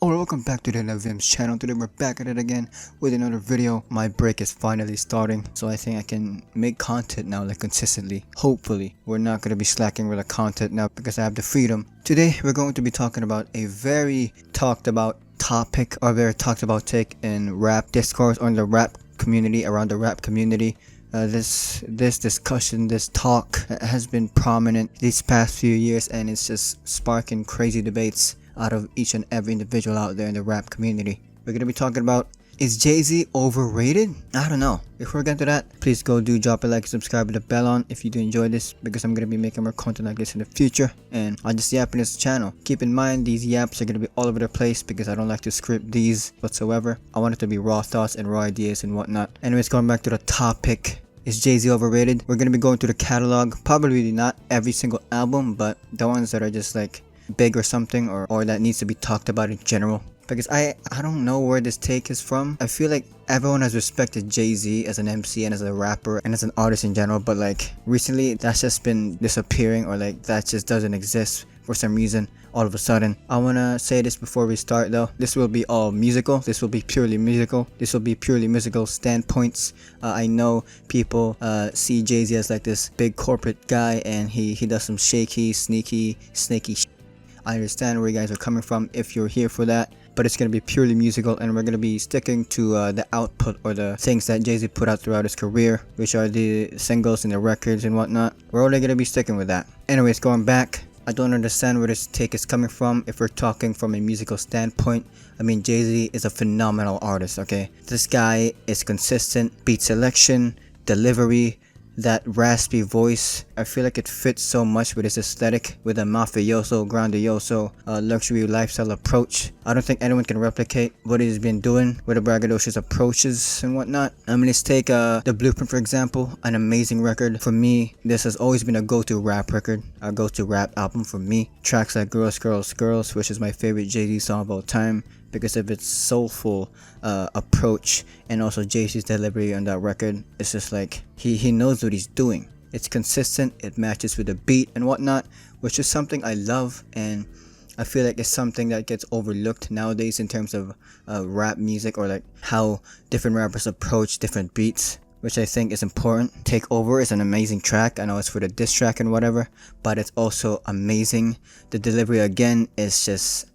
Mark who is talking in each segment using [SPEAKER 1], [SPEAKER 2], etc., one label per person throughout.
[SPEAKER 1] Oh, welcome back to the Navhimz channel. Today we're back at it again with another video. My break is finally starting, so I think I can make content now, like consistently. Hopefully, we're not going to be slacking with the content now because I have the freedom. Today we're going to be talking about a very talked about topic, or very talked about take in rap discourse, or in the rap community, around the rap community. This discussion, this talk has been prominent these past few years, and it's just sparking crazy debates out of each and every individual out there in the rap community. We're gonna be talking about, is Jay Z overrated? I don't know. Before we get to that, please go do drop a like, subscribe with the bell on if you do enjoy this, because I'm gonna be making more content like this in the future, and I'll just yap in this channel. Keep in mind, these yaps are gonna be all over the place because I don't like to script these whatsoever. I want it to be raw thoughts and raw ideas and whatnot. Anyways, going back to the topic, is Jay Z overrated? We're gonna be going through the catalog, probably not every single album, but the ones that are just like big or something, or that needs to be talked about in general, because I don't know where this take is from. I feel like everyone has respected Jay Z as an MC and as a rapper and as an artist in general, but like recently that's just been disappearing, or like that just doesn't exist for some reason all of a sudden. I want to say this before we start though, this will be all musical. This will be purely musical. This will be purely musical standpoints. I know people see Jay Z as like this big corporate guy, and he does some shaky, sneaky, snaky shit. I understand where you guys are coming from if you're here for that, but it's going to be purely musical, and we're going to be sticking to the output, or the things that Jay Z put out throughout his career, which are the singles and the records and whatnot. We're only going to be sticking with that. Anyways, going back, I don't understand where this take is coming from if we're talking from a musical standpoint. I mean, Jay Z is a phenomenal artist, okay? This guy is consistent, beat selection, delivery, that raspy voice. I feel like it fits so much with his aesthetic, with a mafioso, grandioso, luxury lifestyle approach. I don't think anyone can replicate what he's been doing with the braggadocious approaches and whatnot. I mean, let's take The Blueprint for example, an amazing record. For me, this has always been a go-to rap record, a go-to rap album for me. Tracks like Girls, Girls, Girls, which is my favorite Jay Z song of all time, because of its soulful approach, and also Jay Z's delivery on that record. It's just like he knows what he's doing. It's consistent, it matches with the beat and whatnot, which is something I love, and I feel like it's something that gets overlooked nowadays in terms of rap music, or like how different rappers approach different beats, which I think is important. Take Over is an amazing track. I know it's for the diss track and whatever, but it's also amazing. The delivery again is just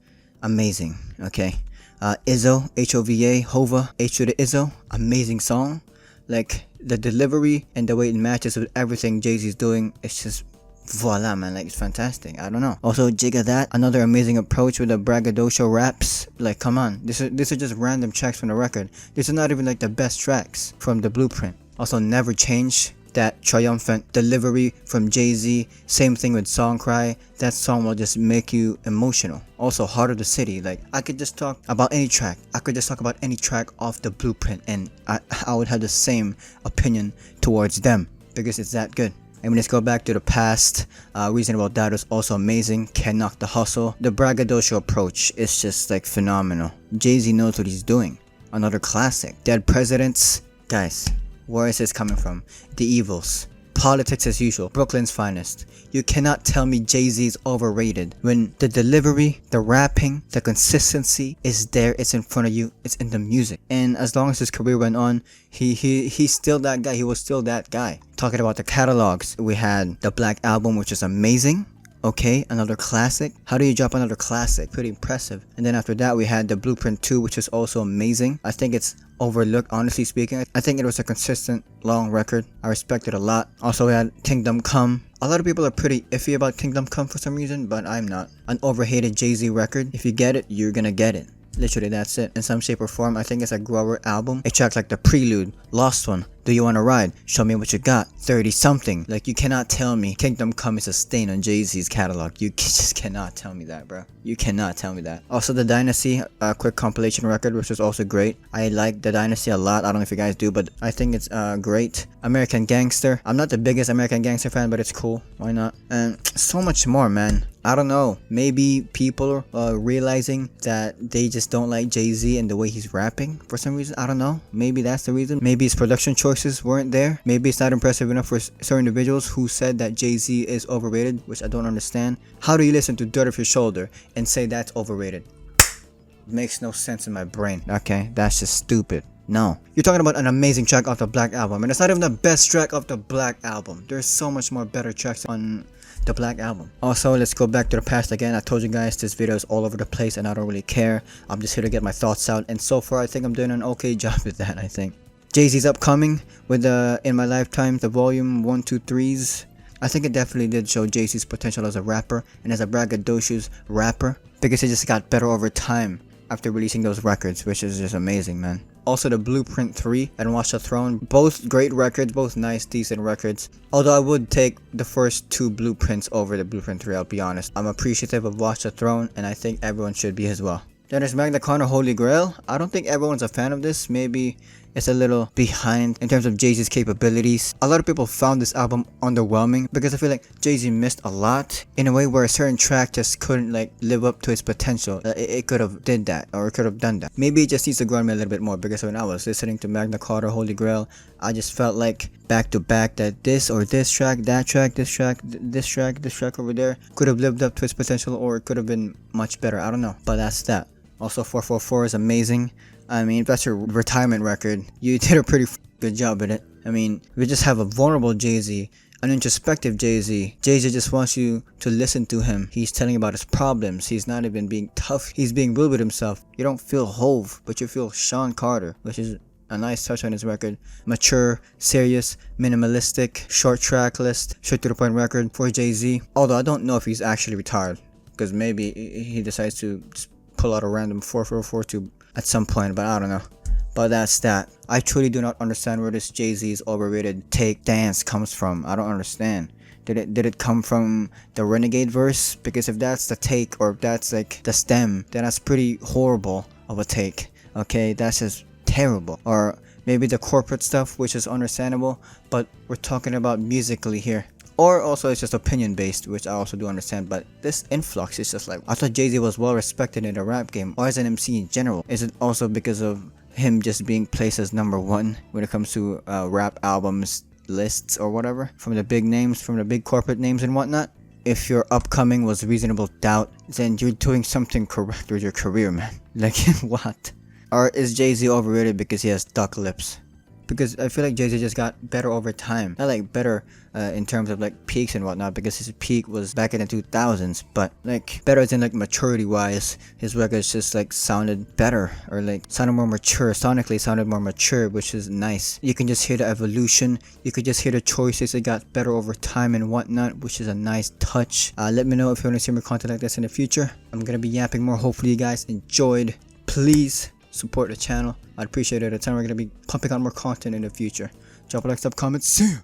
[SPEAKER 1] amazing. Okay, Izzo, H-O-V-A, Hova, H to the Izzo, amazing song. Like the delivery and the way it matches with everything Jay Z's doing, it's just voila, man. Like, it's fantastic. I don't know. Also, Jigga That, another amazing approach with the braggadocio raps. Like, come on, these are just random tracks from the record. These are not even like the best tracks from The Blueprint. Also, Never Change, that triumphant delivery from Jay Z. Same thing with Song Cry. That song will just make you emotional. Also, Heart of the City. Like, I could just talk about any track. I could just talk about any track off The Blueprint, and I would have the same opinion towards them, because it's that good. And when let's go back to the past, Reasonable Doubt is also amazing. Can't Knock the Hustle. The braggadocio approach is just like phenomenal. Jay Z knows what he's doing. Another classic. Dead Presidents. Guys, where is this coming from? The Evils. Politics as Usual. Brooklyn's Finest. You cannot tell me Jay Z is overrated when the delivery, the rapping, the consistency is there. It's in front of you. It's in the music. And as long as his career went on, he's still that guy. He was still that guy. Talking about the catalogs, we had the Black Album, which is amazing. Okay, another classic. How do you drop another classic? Pretty impressive. And then after that, we had The Blueprint 2, which is also amazing. I think it's overlooked, honestly speaking. I think it was a consistent, long record. I respect it a lot. Also, we had Kingdom Come. A lot of people are pretty iffy about Kingdom Come for some reason, but I'm not. An overhated Jay Z record. If you get it, you're gonna get it. Literally, that's it. In some shape or form, I think it's a grower album. A track like The Prelude, Lost One, Do You Wanna Ride, Show Me What You Got, 30 something. Like, you cannot tell me Kingdom Come is a stain on Jay Z's catalog. You just cannot tell me that, bro. You cannot tell me that. Also, The Dynasty, a quick compilation record, which was also great. I like The Dynasty a lot. I don't know if you guys do, but I think it's great. American Gangster. I'm not the biggest American Gangster fan, but it's cool. Why not? And so much more, man. I don't know. Maybe people are realizing that they just don't like Jay Z and the way he's rapping for some reason. I don't know. Maybe that's the reason. Maybe his production choices weren't there. Maybe it's not impressive enough for certain individuals who said that Jay Z is overrated, which I don't understand. How do you listen to Dirt Off Your Shoulder and say that's overrated? makes no sense in my brain. Okay, that's just stupid. No. You're talking about an amazing track off the Black Album, and it's not even the best track off the Black Album. There's so much more better tracks on the Black Album. Also, let's go back to the past again. I told you guys this video is all over the place and I don't really care. I'm just here to get my thoughts out, and so far I think I'm doing an okay job with that. I think Jay Z's upcoming with the In My Lifetime, the volume 1, 2, 3s. I think it definitely did show Jay Z's potential as a rapper and as a braggadocious rapper, because he just got better over time after releasing those records, which is just amazing, man. Also, the Blueprint 3 and Watch the Throne, both great records, both nice, decent records. Although I would take the first 2 Blueprints over the Blueprint 3, I'll be honest. I'm appreciative of Watch the Throne, and I think everyone should be as well. Then there's Magna Carta Holy Grail. I don't think everyone's a fan of this. Maybe it's a little behind in terms of Jay-Z's capabilities. A lot of people found this album underwhelming because I feel like Jay-Z missed a lot in a way where a certain track just couldn't like live up to its potential. It could have did that, or it could have done that. Maybe it just needs to grow on me a little bit more, because when I was listening to Magna Carta Holy Grail, I just felt like back to back that this or this track, that track, this track, this track over there could have lived up to its potential, or it could have been much better. I don't know, but that's that. Also, 444 is amazing. I mean, if that's your retirement record, you did a pretty good job with it. I mean, we just have a vulnerable Jay-Z, an introspective Jay-Z. Jay-Z just wants you to listen to him. He's telling about his problems. He's not even being tough. He's being real with himself. You don't feel Hove, but you feel Sean Carter, which is a nice touch on his record. Mature, serious, minimalistic, short track list, straight to the point record for Jay-Z. Although I don't know if he's actually retired, because maybe he decides to just pull out a random 4442 at some point, but I don't know. But that's that. I truly do not understand where this Jay Z's overrated take dance comes from. I don't understand. Did it come from the Renegade verse? Because if that's the take, or if that's like the stem, then that's pretty horrible of a take. Okay, that's just terrible. Or maybe the corporate stuff, which is understandable, but we're talking about musically here. Or also it's just opinion based, which I also do understand, but this influx is just like, I thought Jay Z was well respected in the rap game, or as an MC in general. Is it also because of him just being placed as #1 when it comes to rap albums lists or whatever, from the big names, from the big corporate names and whatnot? If your upcoming was Reasonable Doubt, then you're doing something correct with your career, man. Like, what? Or is Jay Z overrated because he has duck lips? Because I feel like Jay Z just got better over time. Not like better in terms of like peaks and whatnot, because his peak was back in the 2000s, but like better as in like maturity wise. His records just like sounded better, or like sounded more mature, sonically sounded more mature, which is nice. You can just hear the evolution, you could just hear the choices that got better over time and whatnot, which is a nice touch. Let me know if you want to see more content like this in the future. I'm gonna be yapping more. Hopefully you guys enjoyed. Please support the channel. I'd appreciate it. At the time we're gonna be pumping out more content in the future. Drop a like, sub, comment, see ya!